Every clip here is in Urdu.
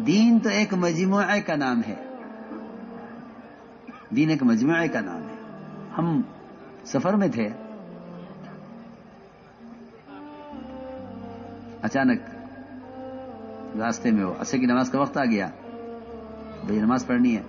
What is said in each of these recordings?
دین تو ایک مجموعے کا نام ہے، دین ایک مجموعے کا نام ہے. ہم سفر میں تھے، اچانک راستے میں وہ عصر کی نماز کا وقت آ گیا، بھائی نماز پڑھنی ہے.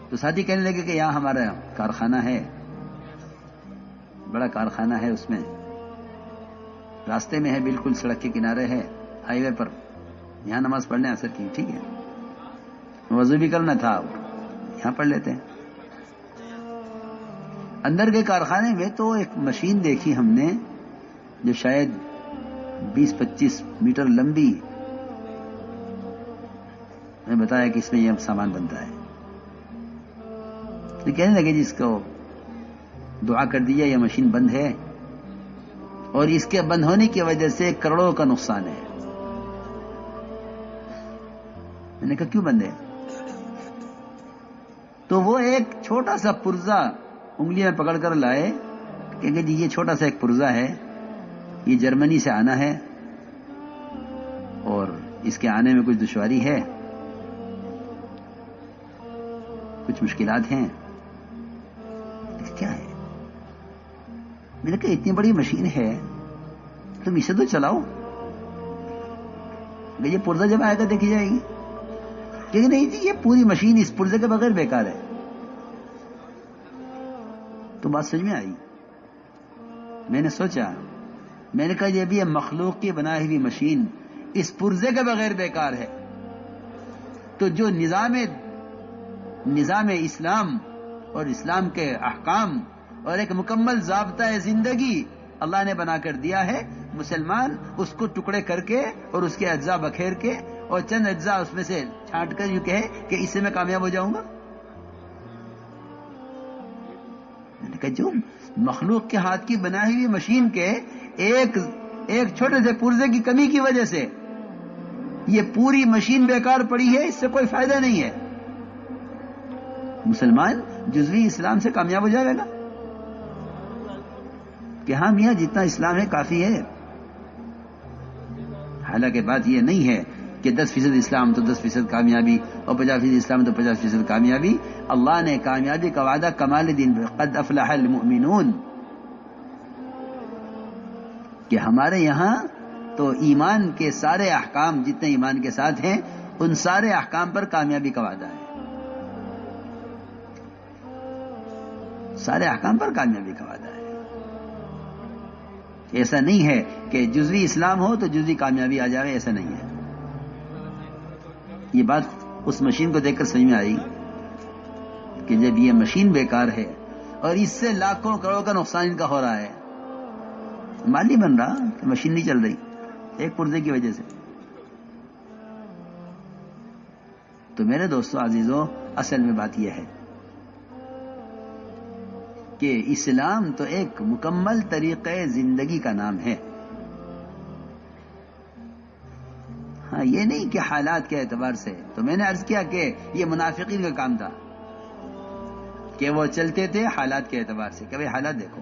تو ساتھی کہنے لگے کہ یہاں ہمارا کارخانہ ہے، بڑا کارخانہ ہے، اس میں راستے میں ہے، بالکل سڑک کے کنارے ہے، ہائی وے پر، یہاں نماز پڑھنے عصر کی. ٹھیک ہے، وضو بھی کرنا تھا، یہاں پڑھ لیتے ہیں. اندر کے کارخانے میں تو ایک مشین دیکھی ہم نے جو شاید 20-25 میٹر لمبی. میں بتایا کہ اس میں یہ سامان بنتا ہے. تو کہنے لگے جس کو دعا کر دیا، یہ مشین بند ہے اور اس کے بند ہونے کی وجہ سے کروڑوں کا نقصان ہے. میں نے کہا کیوں بند ہے؟ تو وہ ایک چھوٹا سا پرزہ انگلی میں پکڑ کر لائے کہ جی یہ چھوٹا سا ایک پرزہ ہے، یہ جرمنی سے آنا ہے اور اس کے آنے میں کچھ دشواری ہے، کچھ مشکلات ہیں. کیا ہے؟ میں نے کہا اتنی بڑی مشین ہے، تم اسے تو چلاؤ، یہ پرزہ جب آئے گا دیکھی جائے گی. کہ نہیں جی یہ پوری مشین اس پرزے کے بغیر بیکار ہے. تو بات سمجھ میں آئی. میں نے سوچا، میں نے کہا یہ بھی مخلوق کی بنائی ہوئی مشین اس پرزے کے بغیر بیکار ہے، تو جو نظام اسلام اور اسلام کے احکام اور ایک مکمل ضابطۂ زندگی اللہ نے بنا کر دیا ہے، مسلمان اس کو ٹکڑے کر کے اور اس کے اجزاء بکھیر کے اور چند اجزاء اس میں سے چھانٹ کر یوں کہے کہ اس سے میں کامیاب ہو جاؤں گا. میں نے کہا جو مخلوق کے ہاتھ کی بنائی ہوئی مشین کے ایک چھوٹے سے پرزے کی کمی کی وجہ سے یہ پوری مشین بیکار پڑی ہے، اس سے کوئی فائدہ نہیں ہے. مسلمان جزوی اسلام سے کامیاب ہو جائے گا کہ ہاں میاں جتنا اسلام ہے کافی ہے. حالانکہ بات یہ نہیں ہے کہ 10% اسلام تو 10% کامیابی اور 50% اسلام تو 50% کامیابی. اللہ نے کامیابی کا وعدہ کمال دین قد افلح المؤمنون کہ ہمارے یہاں تو ایمان کے سارے احکام جتنے ایمان کے ساتھ ہیں ان سارے احکام پر کامیابی کا وعدہ ہے. سارے احکام پر کامیابی کا وعدہ ہے. ایسا نہیں ہے کہ جزوی اسلام ہو تو جزوی کامیابی آ جائے، ایسا نہیں ہے. یہ بات اس مشین کو دیکھ کر سمجھ میں آئی کہ جب یہ مشین بیکار ہے اور اس سے لاکھوں کروڑوں کا نقصان ان کا ہو رہا ہے، مال نہیں بن رہا کہ مشین نہیں چل رہی ایک پرزے کی وجہ سے. تو میرے دوستو عزیزوں، اصل میں بات یہ ہے کہ اسلام تو ایک مکمل طریقے زندگی کا نام ہے. ہاں یہ نہیں کہ حالات کے اعتبار سے. تو میں نے عرض کیا کہ یہ منافقین کا کام تھا کہ وہ چلتے تھے حالات کے اعتبار سے کہ بھئی حالات دیکھو.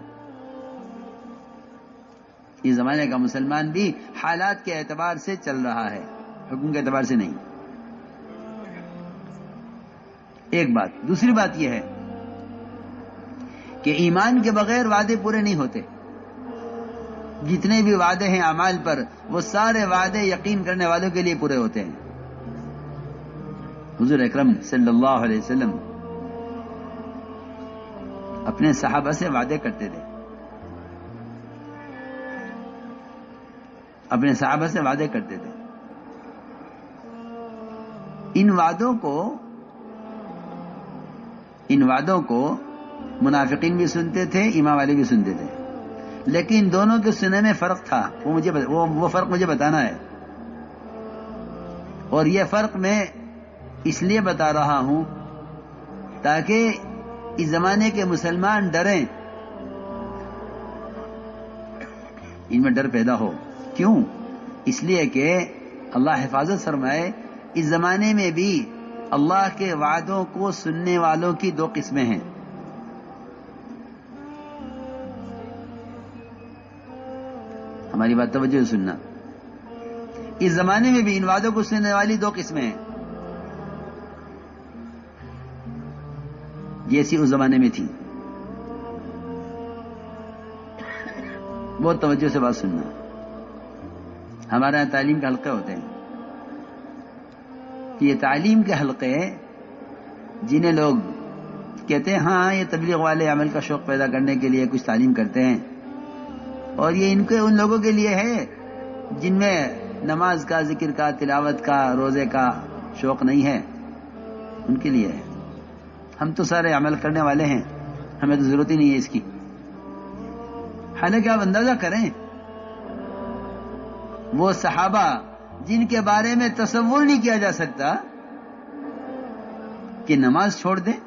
اس زمانے کا مسلمان بھی حالات کے اعتبار سے چل رہا ہے، حکم کے اعتبار سے نہیں. ایک بات. دوسری بات یہ ہے کہ ایمان کے بغیر وعدے پورے نہیں ہوتے. جتنے بھی وعدے ہیں اعمال پر، وہ سارے وعدے یقین کرنے والوں کے لیے پورے ہوتے ہیں. حضور اکرم صلی اللہ علیہ وسلم اپنے صحابہ سے وعدے کرتے تھے، اپنے صحابہ سے وعدے کرتے تھے. ان وعدوں کو منافقین بھی سنتے تھے، ایمان والے بھی سنتے تھے، لیکن دونوں کے سننے میں فرق تھا. وہ فرق مجھے بتانا ہے، اور یہ فرق میں اس لیے بتا رہا ہوں تاکہ اس زمانے کے مسلمان ڈریں، ان میں ڈر پیدا ہو. کیوں؟ اس لیے کہ اللہ حفاظت فرمائے اس زمانے میں بھی اللہ کے وعدوں کو سننے والوں کی دو قسمیں ہیں. ہماری بات توجہ سننا. اس زمانے میں بھی ان وعدوں کو سننے والی دو قسمیں ہیں، جیسی اس زمانے میں تھی. بہت توجہ سے بات سننا. ہمارے یہاں تعلیم کے حلقے ہوتے ہیں. یہ تعلیم کے حلقے جنہیں لوگ کہتے ہیں ہاں یہ تبلیغ والے عمل کا شوق پیدا کرنے کے لیے کچھ تعلیم کرتے ہیں، اور یہ ان لوگوں کے لیے ہے جن میں نماز کا، ذکر کا، تلاوت کا، روزے کا شوق نہیں ہے، ان کے لیے ہے. ہم تو سارے عمل کرنے والے ہیں، ہمیں تو ضرورت ہی نہیں ہے اس کی. حالانکہ آپ اندازہ کریں وہ صحابہ جن کے بارے میں تصور نہیں کیا جا سکتا کہ نماز چھوڑ دیں،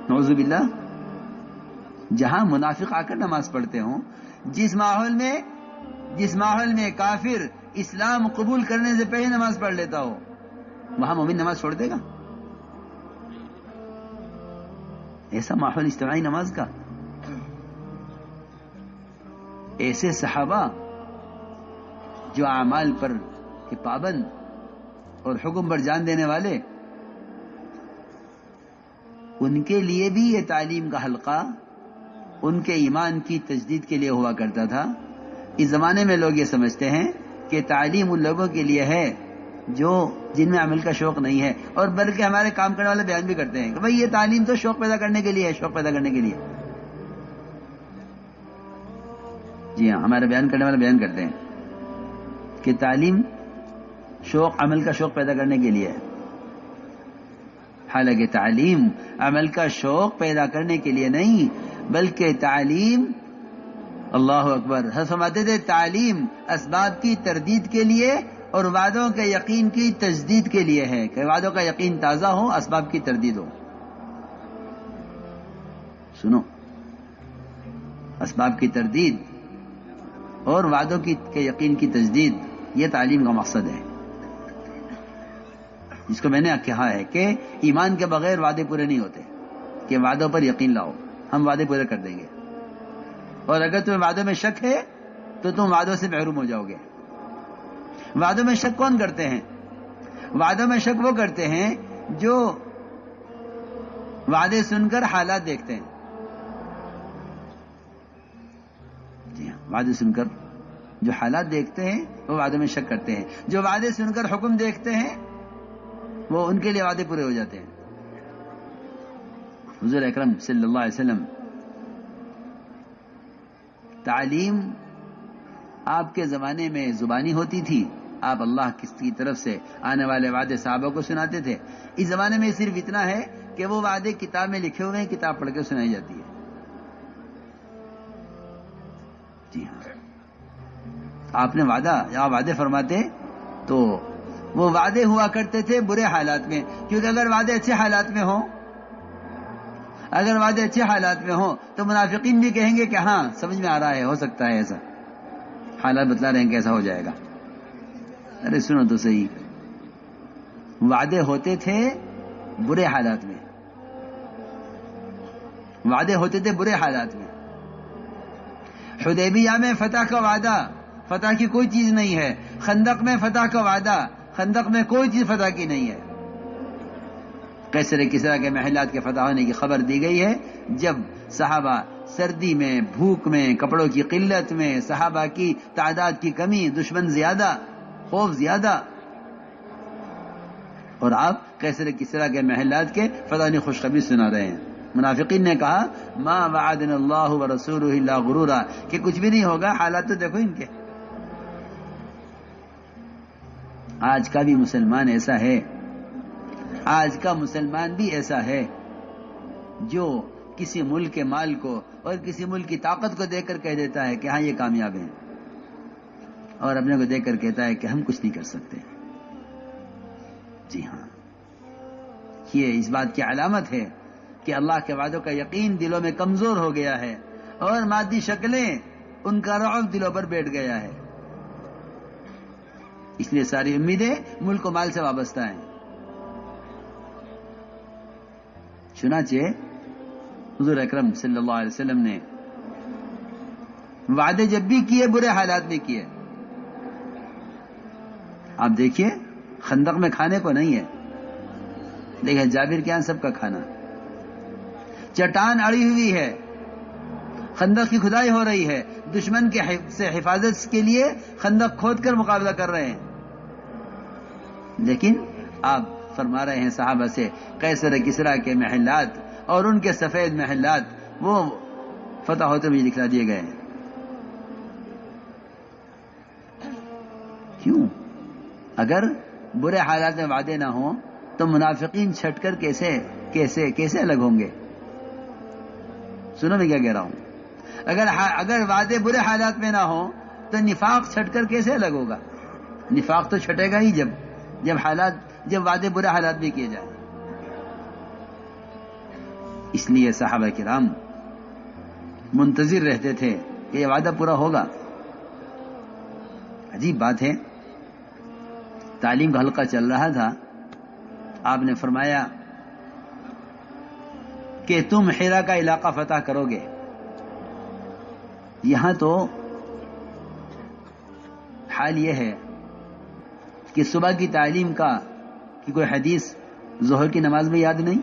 نعوذ باللہ، جہاں منافق آ کر نماز پڑھتے ہوں، جس ماحول میں کافر اسلام قبول کرنے سے پہلے نماز پڑھ لیتا ہو، وہاں مومن نماز چھوڑ دے گا؟ ایسا ماحول اجتماعی نماز کا. ایسے صحابہ جو اعمال پر کے پابند اور حکم پر جان دینے والے، ان کے لیے بھی یہ تعلیم کا حلقہ ان کے ایمان کی تجدید کے لیے ہوا کرتا تھا. اس زمانے میں لوگ یہ سمجھتے ہیں کہ تعلیم ان لوگوں کے لیے ہے جن میں عمل کا شوق نہیں ہے، اور بلکہ ہمارے کام کرنے والے بیان بھی کرتے ہیں کہ بھئی یہ تعلیم تو شوق پیدا کرنے کے لیے ہے، شوق پیدا کرنے کے لیے. جی ہاں، ہمارے بیان کرنے والے بیان کرتے ہیں کہ تعلیم عمل کا شوق پیدا کرنے کے لیے ہے. حالانکہ تعلیم عمل کا شوق پیدا کرنے کے لیے نہیں، بلکہ تعلیم، اللہ اکبر، فرماتے تھے تعلیم اسباب کی تردید کے لیے اور وعدوں کے یقین کی تجدید کے لیے ہے، کہ وعدوں کا یقین تازہ ہو، اسباب کی تردید ہو. سنو، اسباب کی تردید اور وعدوں کے یقین کی تجدید، یہ تعلیم کا مقصد ہے، جس کو میں نے کہا ہے کہ ایمان کے بغیر وعدے پورے نہیں ہوتے. کہ وعدوں پر یقین لاؤ، ہم وعدے پورے کر دیں گے، اور اگر تمہیں وعدوں میں شک ہے تو تم وعدوں سے محروم ہو جاؤ گے. وعدوں میں شک کون کرتے ہیں؟ وعدوں میں شک وہ کرتے ہیں جو وعدے سن کر حالات دیکھتے ہیں. جی ہاں، وعدے سن کر جو حالات دیکھتے ہیں وہ وعدوں میں شک کرتے ہیں. جو وعدے سن کر حکم دیکھتے ہیں وہ ان کے لیے وعدے پورے ہو جاتے ہیں. حضور اکرم صلی اللہ علیہ وسلم، تعلیم آپ کے زمانے میں زبانی ہوتی تھی، آپ اللہ کی طرف سے آنے والے وعدے صحابہ کو سناتے تھے. اس زمانے میں صرف اتنا ہے کہ وہ وعدے کتاب میں لکھے ہوئے ہیں، کتاب پڑھ کے سنائی جاتی ہے. جی ہاں، آپ نے وعدے فرماتے تو وہ وعدے ہوا کرتے تھے برے حالات میں، کیونکہ اگر وعدے اچھے حالات میں ہوں تو منافقین بھی کہیں گے کہ ہاں سمجھ میں آ رہا ہے، ہو سکتا ہے ایسا، حالات بتلا رہے ہیں کہ ایسا ہو جائے گا. ارے سنو تو صحیح، وعدے ہوتے تھے برے حالات میں، حدیبیہ میں فتح کا وعدہ، فتح کی کوئی چیز نہیں ہے. خندق میں فتح کا وعدہ، خندق میں کوئی چیز فتح کی نہیں ہے. کسرا کے محلات کے فتح ہونے کی خبر دی گئی ہے جب صحابہ سردی میں، بھوک میں، کپڑوں کی قلت میں، صحابہ کی تعداد کی کمی، دشمن زیادہ، خوف زیادہ، اور آپ کسرا کے محلات کے فتح کی خوشخبری سنا رہے ہیں. منافقین نے کہا ما وعدنا اللہ ورسولہ الا غرورا، کہ کچھ بھی نہیں ہوگا، حالات تو دیکھو ان کے. آج کا بھی مسلمان ایسا ہے، آج کا مسلمان بھی ایسا ہے جو کسی ملک کے مال کو اور کسی ملک کی طاقت کو دیکھ کر کہہ دیتا ہے کہ ہاں یہ کامیاب ہیں، اور اپنے کو دیکھ کر کہتا ہے کہ ہم کچھ نہیں کر سکتے. جی ہاں، یہ اس بات کی علامت ہے کہ اللہ کے وعدوں کا یقین دلوں میں کمزور ہو گیا ہے، اور مادی شکلیں ان کا رعب دلوں پر بیٹھ گیا ہے. اس لیے ساری امیدیں ملک و مال سے وابستہ ہیں. چنانچہ حضور اکرم صلی اللہ علیہ وسلم نے وعدے جب بھی کیے برے حالات میں کیے. آپ دیکھیے خندق میں کھانے کو نہیں ہے، لیکن جابر کے یہاں سب کا کھانا، چٹان اڑی ہوئی ہے، خندق کی کھدائی ہو رہی ہے، دشمن کے سے حفاظت کے لیے خندق کھود کر مقابلہ کر رہے ہیں، لیکن آپ فرما رہے ہیں صحابہ سے قیصر کسریٰ کے محلات اور ان کے سفید محلات وہ فتح ہوتے ہوئے دکھلا دیے گئے ہیں۔ کیوں؟ اگر برے حالات میں وعدے نہ ہوں تو منافقین چھٹ کر کیسے الگ ہوں گے؟ سنو میں کیا کہہ رہا ہوں، اگر وعدے برے حالات میں نہ ہوں تو نفاق چھٹ کر کیسے الگ ہوگا؟ نفاق تو چھٹے گا ہی جب وعدے برے حالات میں کیے جائیں۔ اس لیے صحابہ کرام منتظر رہتے تھے کہ یہ وعدہ پورا ہوگا۔ عجیب بات ہے، تعلیم کا حلقہ چل رہا تھا، آپ نے فرمایا کہ تم حرا کا علاقہ فتح کرو گے۔ یہاں تو حال یہ ہے کہ صبح کی تعلیم کی کوئی حدیث ظہر کی نماز میں یاد نہیں،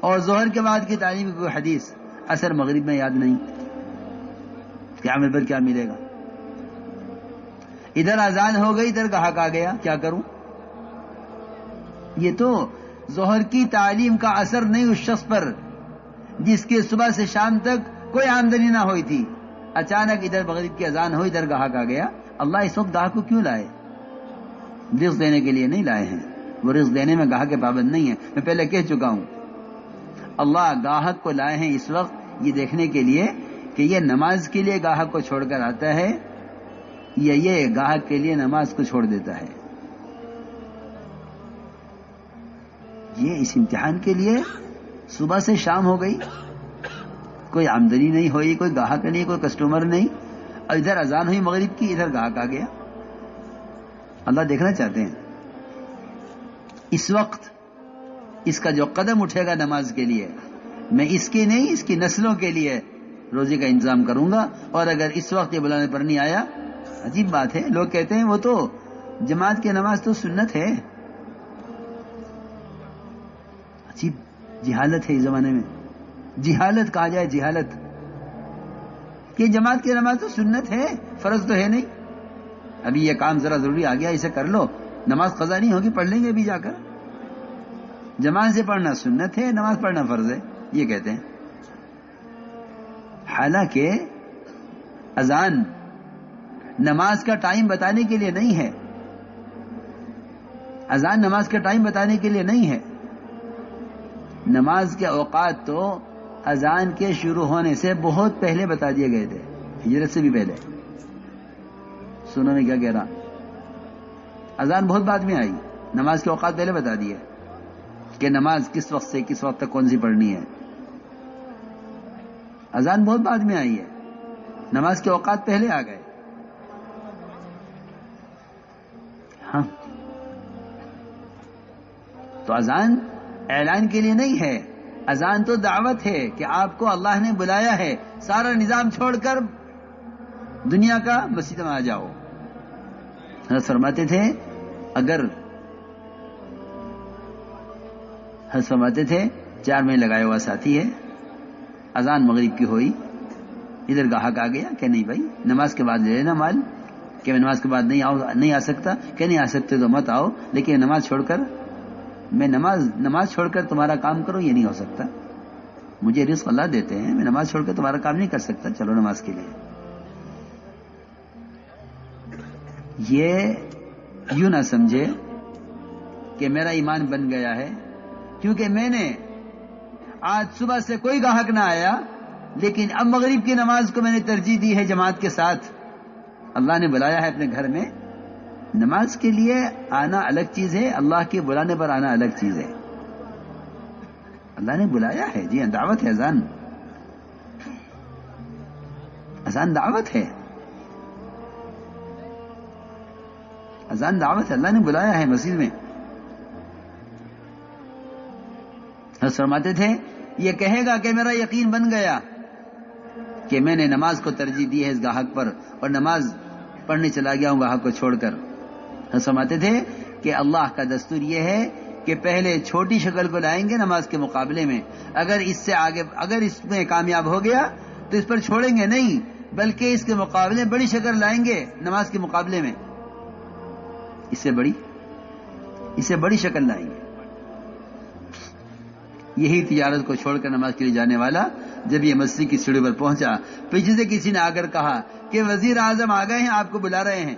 اور ظہر کے بعد کی تعلیم کی کوئی حدیث عصر مغرب میں یاد نہیں، کیا عمل پر کیا ملے گا؟ ادھر اذان ہو گئی، ادھر گاہک آ گیا، کیا کروں؟ یہ تو ظہر کی تعلیم کا اثر نہیں اس شخص پر جس کے صبح سے شام تک کوئی آمدنی نہ ہوئی تھی، اچانک ادھر مغرب کی اذان ہوئی، ادھر گاہک آ گیا۔ اللہ اس وقت گاہک کو کیوں لائے؟ رزق دینے کے لیے نہیں لائے ہیں، وہ رزق دینے میں گاہک کے پابند نہیں ہے، میں پہلے کہہ چکا ہوں۔ اللہ گاہک کو لائے ہیں اس وقت یہ دیکھنے کے لیے کہ یہ نماز کے لیے گاہک کو چھوڑ کر آتا ہے یا یہ گاہک کے لیے نماز کو چھوڑ دیتا ہے۔ یہ اس امتحان کے لیے صبح سے شام ہو گئی، کوئی آمدنی نہیں ہوئی، کوئی گاہک نہیں، کوئی کسٹمر نہیں، اور ادھر اذان ہوئی مغرب کی، ادھر گاہک آ گیا۔ اللہ دیکھنا چاہتے ہیں اس وقت اس کا جو قدم اٹھے گا نماز کے لیے، میں اس کی نہیں، اس کی نسلوں کے لیے روزی کا انتظام کروں گا، اور اگر اس وقت یہ بلانے پر نہیں آیا، عجیب بات ہے، لوگ کہتے ہیں وہ تو جماعت کی نماز تو سنت ہے۔ عجیب جہالت ہے اس زمانے میں، جہالت کہا جائے جہالت، کہ جماعت کی نماز تو سنت ہے، فرض تو ہے نہیں، ابھی یہ کام ذرا ضروری آ گیا، اسے کر لو، نماز قضا نہیں ہوگی، پڑھ لیں گے ابھی جا کر، جماعت سے پڑھنا سنت ہے، نماز پڑھنا فرض ہے، یہ کہتے ہیں۔ حالانکہ اذان نماز کا ٹائم بتانے کے لیے نہیں ہے، اذان نماز کا ٹائم بتانے کے لیے نہیں ہے، نماز کے اوقات تو اذان کے شروع ہونے سے بہت پہلے بتا دیے گئے تھے، ہجرت سے بھی پہلے۔ سنو میں کیا کہہ رہا، اذان بہت بعد میں آئی، نماز کے اوقات پہلے بتا دیے کہ نماز کس وقت سے کس وقت تک کون سی پڑھنی ہے۔ اذان بہت بعد میں آئی ہے، نماز کے اوقات پہلے آ گئے۔ ہاں، تو اذان اعلان کے لیے نہیں ہے، اذان تو دعوت ہے کہ آپ کو اللہ نے بلایا ہے، سارا نظام چھوڑ کر دنیا کا مسجد میں آ جاؤ۔ حضرت فرماتے تھے حضرت فرماتے تھے 4 مہینے لگایا ہوا ساتھی ہے، اذان مغرب کی ہوئی، ادھر گاہک آ گیا کہ نہیں بھائی نماز کے بعد لے لینا مال، کہ میں نماز کے بعد نہیں آ سکتا، کہ نہیں آ سکتے تو مت آؤ، لیکن نماز چھوڑ کر میں نماز چھوڑ کر تمہارا کام کروں، یہ نہیں ہو سکتا، مجھے رزق اللہ دیتے ہیں، میں نماز چھوڑ کر تمہارا کام نہیں کر سکتا، چلو نماز کے لیے۔ یہ یوں نہ سمجھے کہ میرا ایمان بن گیا ہے کیونکہ میں نے آج صبح سے کوئی گاہک نہ آیا، لیکن اب مغرب کی نماز کو میں نے ترجیح دی ہے جماعت کے ساتھ، اللہ نے بلایا ہے اپنے گھر میں، نماز کے لیے آنا الگ چیز ہے، اللہ کے بلانے پر آنا الگ چیز ہے۔ اللہ نے بلایا ہے، جی دعوت ہے، اذان دعوت ہے، اذان دعوت ہے، اللہ نے بلایا ہے مسجد میں۔ حضرت فرماتے تھے یہ کہے گا کہ میرا یقین بن گیا کہ میں نے نماز کو ترجیح دی ہے اس گاہک پر، اور نماز پڑھنے چلا گیا ہوں گاہک کو چھوڑ کر، فرماتے تھے کہ اللہ کا دستور یہ ہے کہ پہلے چھوٹی شکل کو لائیں گے نماز کے مقابلے میں، اگر اس سے آگے اگر اس میں کامیاب ہو گیا تو اس پر چھوڑیں گے نہیں، بلکہ اس کے مقابلے بڑی شکل لائیں گے نماز کے مقابلے میں، اس سے بڑی شکل لائیں گے۔ یہی تجارت کو چھوڑ کر نماز کے لیے جانے والا جب یہ مسجد کی سیڑھی پر پہنچا، پیچھے سے کسی نے آ کر کہا کہ وزیر اعظم آ گئے ہیں، آپ کو بلا رہے ہیں۔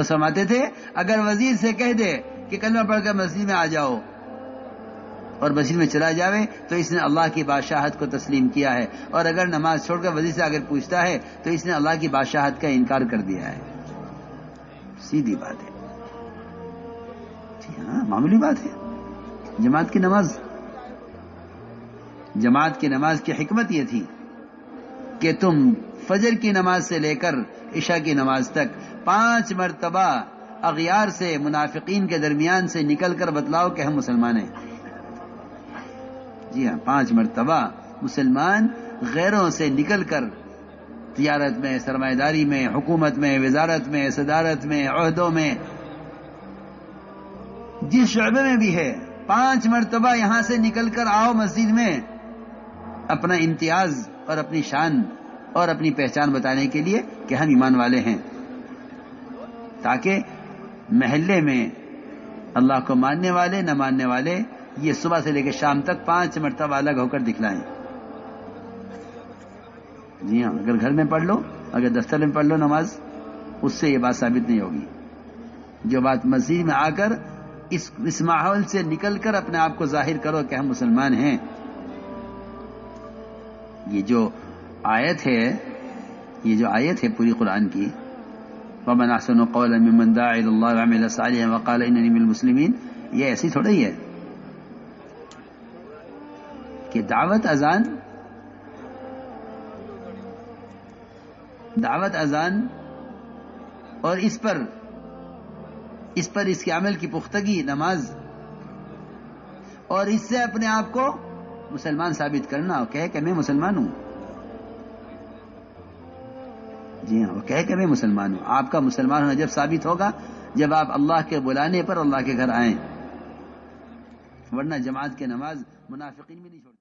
فرماتے تھے اگر وزیر سے کہہ دے کہ کلمہ پڑھ کر مسجد میں آ جاؤ اور مسجد میں چلا جاوے تو اس نے اللہ کی بادشاہت کو تسلیم کیا ہے، اور اگر نماز چھوڑ کر وزیر سے اگر پوچھتا ہے تو اس نے اللہ کی بادشاہت کا انکار کر دیا ہے۔ سیدھی بات ہے، جی ہاں، معمولی بات ہے۔ جماعت کی نماز کی حکمت یہ تھی کہ تم فجر کی نماز سے لے کر عشاء کی نماز تک 5 مرتبہ اغیار سے، منافقین کے درمیان سے نکل کر بتلاؤ کہ ہم مسلمان ہیں۔ جی ہاں، 5 مرتبہ مسلمان غیروں سے نکل کر تجارت میں، سرمایہ داری میں، حکومت میں، وزارت میں، صدارت میں، عہدوں میں، جس شعبے میں بھی ہے، 5 مرتبہ یہاں سے نکل کر آؤ مسجد میں اپنا امتیاز اور اپنی شان اور اپنی پہچان بتانے کے لیے کہ ہم ایمان والے ہیں، تاکہ محلے میں اللہ کو ماننے والے نہ ماننے والے یہ صبح سے لے کے شام تک 5 مرتبہ الگ ہو کر دکھلائیں۔ جی ہاں، اگر گھر میں پڑھ لو، اگر دفتر میں پڑھ لو نماز، اس سے یہ بات ثابت نہیں ہوگی۔ جو بات مسجد میں آ کر اس ماحول سے نکل کر اپنے آپ کو ظاہر کرو کہ ہم مسلمان ہیں، یہ جو آیت ہے پوری قرآن کی، وَمَنْ أَحْسَنُ قَوْلًا مِّمَّنْ دَعَا إِلَى اللَّهِ وَعَمِلَ صَالِحًا وَقَالَ إِنَّنِي مِنَ الْمُسْلِمِينَ، یہ ایسی تھوڑا ہی ہے کہ دعوت اذان اور اس پر اس کے عمل کی پختگی نماز، اور اس سے اپنے آپ کو مسلمان ثابت کرنا، اور کہے کہ میں مسلمان ہوں۔ جی ہاں، وہ کہے کہ میں مسلمان ہوں۔ آپ کا مسلمان ہونا جب ثابت ہوگا جب آپ اللہ کے بلانے پر اللہ کے گھر آئیں، ورنہ جماعت کے نماز منافقین بھی نہیں چھوڑتے۔